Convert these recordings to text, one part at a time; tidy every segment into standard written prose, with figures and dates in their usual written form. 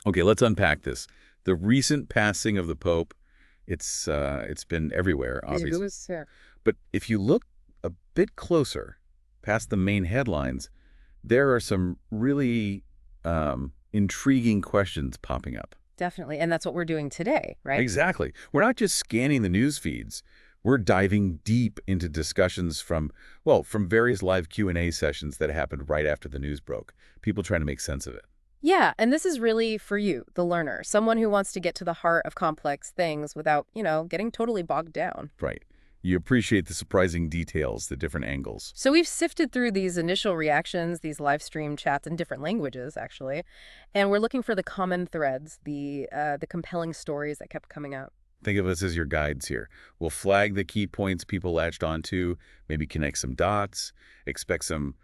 Okay, let's unpack this. The recent passing of the Pope, it's been everywhere, obviously. But if you look a bit closer, past the main headlines, there are some really intriguing questions popping up. Definitely. And that's what we're doing today, right? Exactly. We're not just scanning the news feeds. We're diving deep into discussions from various live Q&A sessions that happened right after the news broke. People trying to make sense of it. Yeah, and this is really for you, the learner, someone who wants to get to the heart of complex things without, getting totally bogged down. Right. You appreciate the surprising details, the different angles. So we've sifted through these initial reactions, these live stream chats in different languages, actually, and we're looking for the common threads, the compelling stories that kept coming up. Think of us as your guides here. We'll flag the key points people latched onto, maybe connect some dots, expect some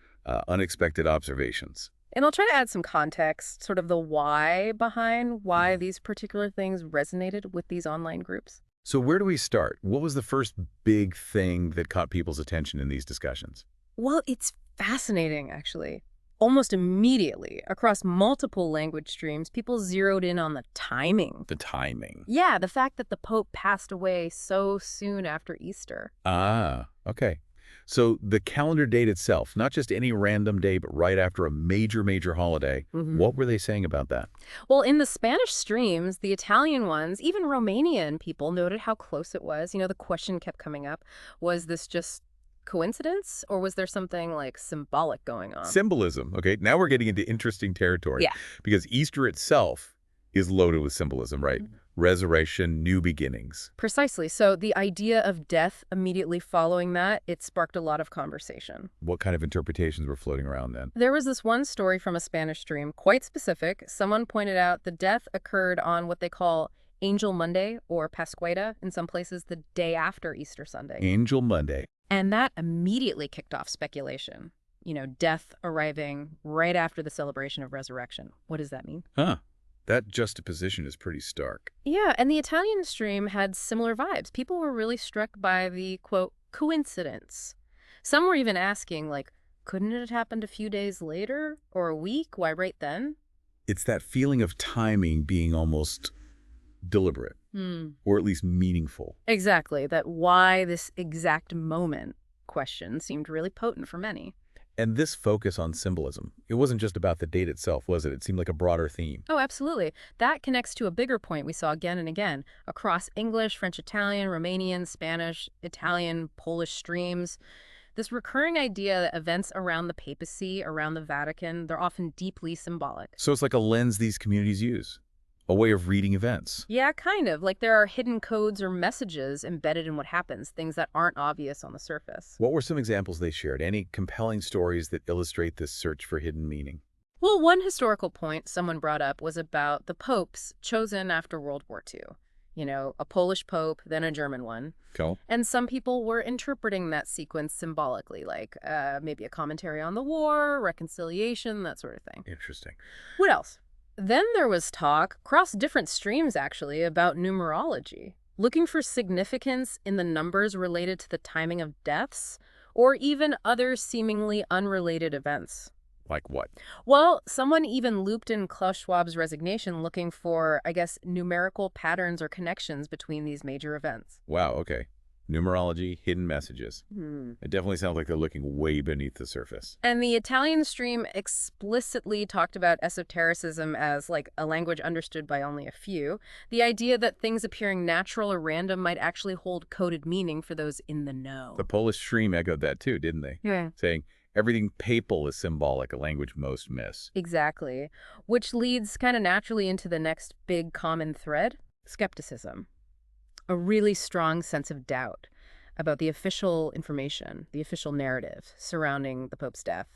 unexpected observations. And I'll try to add some context, sort of the why behind why these particular things resonated with these online groups. So where do we start? What was the first big thing that caught people's attention in these discussions? Well, it's fascinating, actually. Almost immediately, across multiple language streams, people zeroed in on the timing. The timing. Yeah, the fact that the Pope passed away so soon after Easter. Ah, okay. So the calendar date itself, not just any random day, but right after a major holiday. What were they saying about that? Well, in the Spanish streams, the Italian ones, even Romanian people noted how close it was. The question kept coming up, was this just coincidence, or was there something like symbolic going on? Symbolism. Okay, now we're getting into interesting territory. Yeah. Because Easter itself is loaded with symbolism, right? Resurrection, new beginnings. Precisely. So the idea of death immediately following that, it sparked a lot of conversation. What kind of interpretations were floating around then? There was this one story from a Spanish stream, quite specific. Someone pointed out the death occurred on what they call Angel Monday, or Pascueta, in some places the day after Easter Sunday. Angel Monday. And that immediately kicked off speculation. Death arriving right after the celebration of resurrection. What does that mean? Huh. That juxtaposition is pretty stark. Yeah, and the Italian stream had similar vibes. People were really struck by the, quote, coincidence. Some were even asking, like, couldn't it have happened a few days later or a week? Why right then? It's that feeling of timing being almost deliberate, or at least meaningful. Exactly, that why this exact moment question seemed really potent for many. And this focus on symbolism, it wasn't just about the date itself, was it? It seemed like a broader theme. Oh, absolutely. That connects to a bigger point we saw again and again across English, French, Italian, Romanian, Spanish, Italian, Polish streams. This recurring idea that events around the papacy, around the Vatican, they're often deeply symbolic. So it's like a lens these communities use, a way of reading events. Yeah, kind of. Like there are hidden codes or messages embedded in what happens, things that aren't obvious on the surface. What were some examples they shared? Any compelling stories that illustrate this search for hidden meaning? Well, one historical point someone brought up was about the popes chosen after World War II. A Polish pope, then a German one. Cool. And some people were interpreting that sequence symbolically, like maybe a commentary on the war, reconciliation, that sort of thing. Interesting. What else? Then there was talk, across different streams actually, about numerology, looking for significance in the numbers related to the timing of deaths, or even other seemingly unrelated events. Like what? Well, someone even looped in Klaus Schwab's resignation looking for, I guess, numerical patterns or connections between these major events. Wow, okay. Numerology, hidden messages. It definitely sounds like they're looking way beneath the surface. And the Italian stream explicitly talked about esotericism as like a language understood by only a few. The idea that things appearing natural or random might actually hold coded meaning for those in the know. The Polish stream echoed that too, didn't they? Yeah. Saying everything papal is symbolic, a language most miss. Exactly. Which leads kind of naturally into the next big common thread, skepticism. A really strong sense of doubt about the official information, the official narrative surrounding the Pope's death,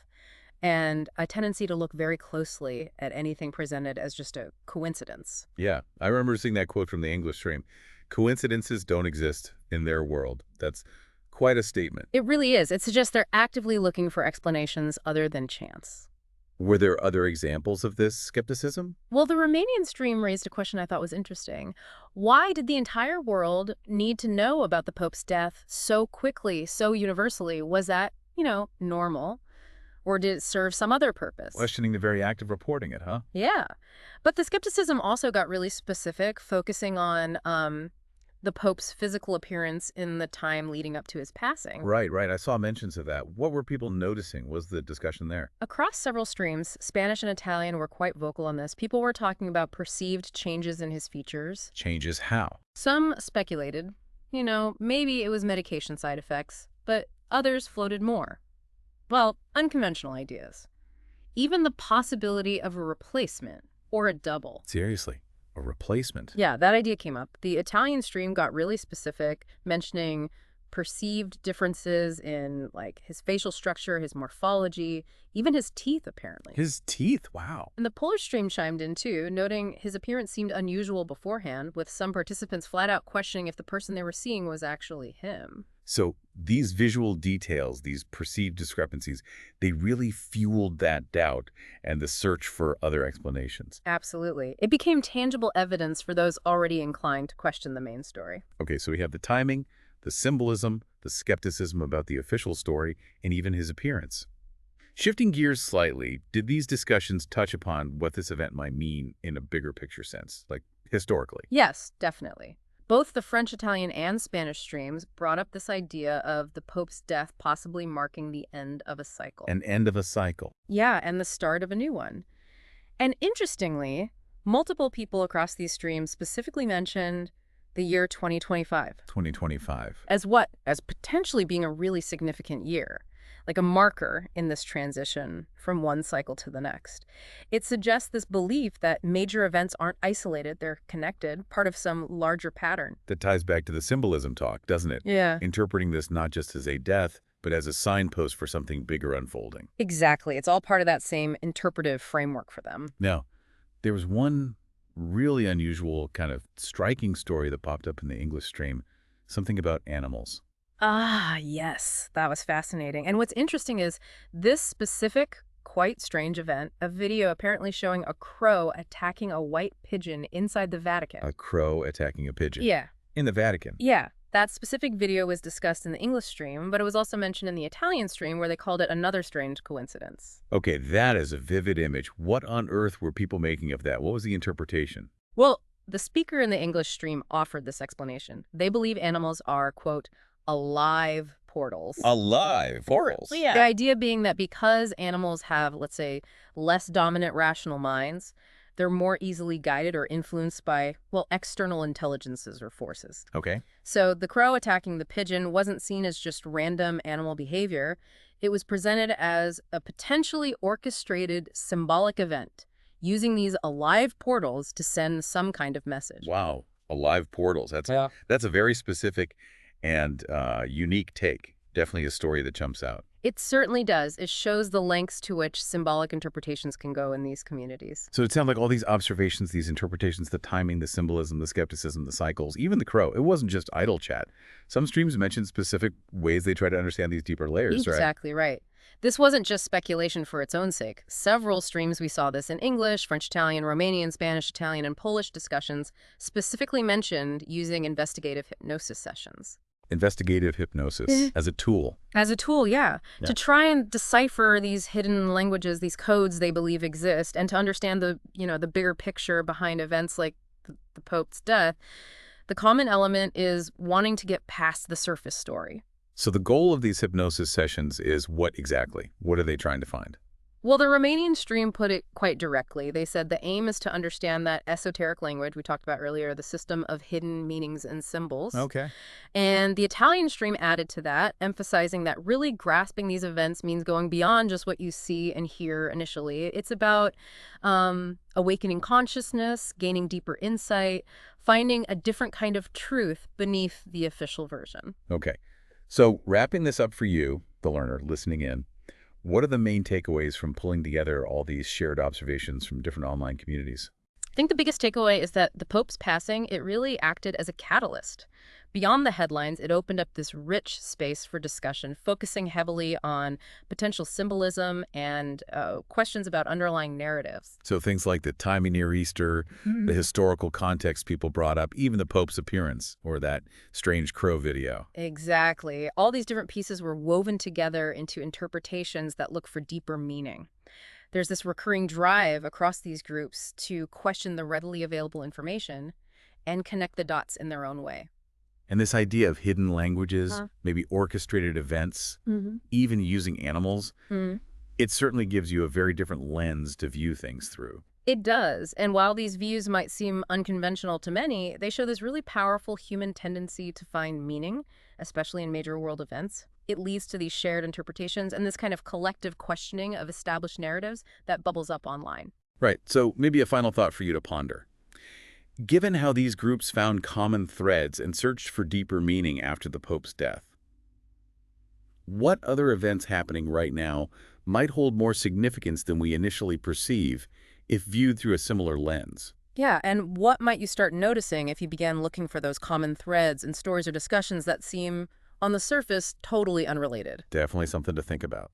and a tendency to look very closely at anything presented as just a coincidence. Yeah, I remember seeing that quote from the English stream. Coincidences don't exist in their world. That's quite a statement. It really is. It suggests they're actively looking for explanations other than chance. Were there other examples of this skepticism? Well, the Romanian stream raised a question I thought was interesting. Why did the entire world need to know about the Pope's death so quickly, so universally? Was that, normal? Or did it serve some other purpose? Questioning the very act of reporting it, huh? Yeah. But the skepticism also got really specific, focusing on the Pope's physical appearance in the time leading up to his passing. Right. I saw mentions of that. What were people noticing? Was the discussion there? Across several streams, Spanish and Italian were quite vocal on this. People were talking about perceived changes in his features. Changes how? Some speculated, maybe it was medication side effects, but others floated more. Well, unconventional ideas. Even the possibility of a replacement or a double. Seriously? A replacement? Yeah, that idea came up. The Italian stream got really specific, mentioning perceived differences in, his facial structure, his morphology, even his teeth, apparently. His teeth? Wow. And the Polish stream chimed in, too, noting his appearance seemed unusual beforehand, with some participants flat out questioning if the person they were seeing was actually him. So these visual details, these perceived discrepancies, they really fueled that doubt and the search for other explanations. Absolutely. It became tangible evidence for those already inclined to question the main story. Okay, so we have the timing, the symbolism, the skepticism about the official story, and even his appearance. Shifting gears slightly, did these discussions touch upon what this event might mean in a bigger picture sense, like historically? Yes, definitely. Both the French, Italian, and Spanish streams brought up this idea of the Pope's death possibly marking the end of a cycle. An end of a cycle. Yeah, and the start of a new one. And interestingly, multiple people across these streams specifically mentioned the year 2025. 2025. As what? As potentially being a really significant year, like a marker in this transition from one cycle to the next. It suggests this belief that major events aren't isolated, they're connected, part of some larger pattern. That ties back to the symbolism talk, doesn't it? Yeah. Interpreting this not just as a death, but as a signpost for something bigger unfolding. Exactly. It's all part of that same interpretive framework for them. Now, there was one really unusual, kind of striking story that popped up in the English stream, something about animals. Ah, yes. That was fascinating. And what's interesting is this specific, quite strange event, a video apparently showing a crow attacking a white pigeon inside the Vatican. A crow attacking a pigeon? Yeah. In the Vatican? Yeah. That specific video was discussed in the English stream, but it was also mentioned in the Italian stream where they called it another strange coincidence. Okay, that is a vivid image. What on earth were people making of that? What was the interpretation? Well, the speaker in the English stream offered this explanation. They believe animals are, quote, alive portals. Alive portals? Yeah. The idea being that because animals have, let's say, less dominant rational minds, they're more easily guided or influenced by, external intelligences or forces. Okay. So the crow attacking the pigeon wasn't seen as just random animal behavior. It was presented as a potentially orchestrated symbolic event, using these alive portals to send some kind of message. Wow. Alive portals. That's a very specific and unique take. Definitely a story that jumps out. It certainly does. It shows the lengths to which symbolic interpretations can go in these communities. So it sounds like all these observations, these interpretations, the timing, the symbolism, the skepticism, the cycles, even the crow, it wasn't just idle chat. Some streams mentioned specific ways they try to understand these deeper layers, right? Exactly right. This wasn't just speculation for its own sake. Several streams we saw this in English, French, Italian, Romanian, Spanish, Italian, and Polish discussions specifically mentioned using investigative hypnosis sessions. Investigative hypnosis as a tool. As a tool, yeah. To try and decipher these hidden languages, these codes they believe exist, and to understand the bigger picture behind events like the Pope's death, the common element is wanting to get past the surface story. So the goal of these hypnosis sessions is what exactly? What are they trying to find? Well, the Romanian stream put it quite directly. They said the aim is to understand that esoteric language we talked about earlier, the system of hidden meanings and symbols. Okay. And the Italian stream added to that, emphasizing that really grasping these events means going beyond just what you see and hear initially. It's about awakening consciousness, gaining deeper insight, finding a different kind of truth beneath the official version. Okay. So wrapping this up for you, the learner, listening in, what are the main takeaways from pulling together all these shared observations from different online communities? I think the biggest takeaway is that the Pope's passing, it really acted as a catalyst. Beyond the headlines, it opened up this rich space for discussion, focusing heavily on potential symbolism and questions about underlying narratives. So things like the timing near Easter, the historical context people brought up, even the Pope's appearance, or that strange crow video. Exactly. All these different pieces were woven together into interpretations that look for deeper meaning. There's this recurring drive across these groups to question the readily available information and connect the dots in their own way. And this idea of hidden languages, maybe orchestrated events, even using animals, it certainly gives you a very different lens to view things through. It does. And while these views might seem unconventional to many, they show this really powerful human tendency to find meaning, especially in major world events. It leads to these shared interpretations and this kind of collective questioning of established narratives that bubbles up online. Right. So maybe a final thought for you to ponder. Given how these groups found common threads and searched for deeper meaning after the Pope's death, what other events happening right now might hold more significance than we initially perceive if viewed through a similar lens? Yeah, and what might you start noticing if you began looking for those common threads in stories or discussions that seem, on the surface, totally unrelated? Definitely something to think about.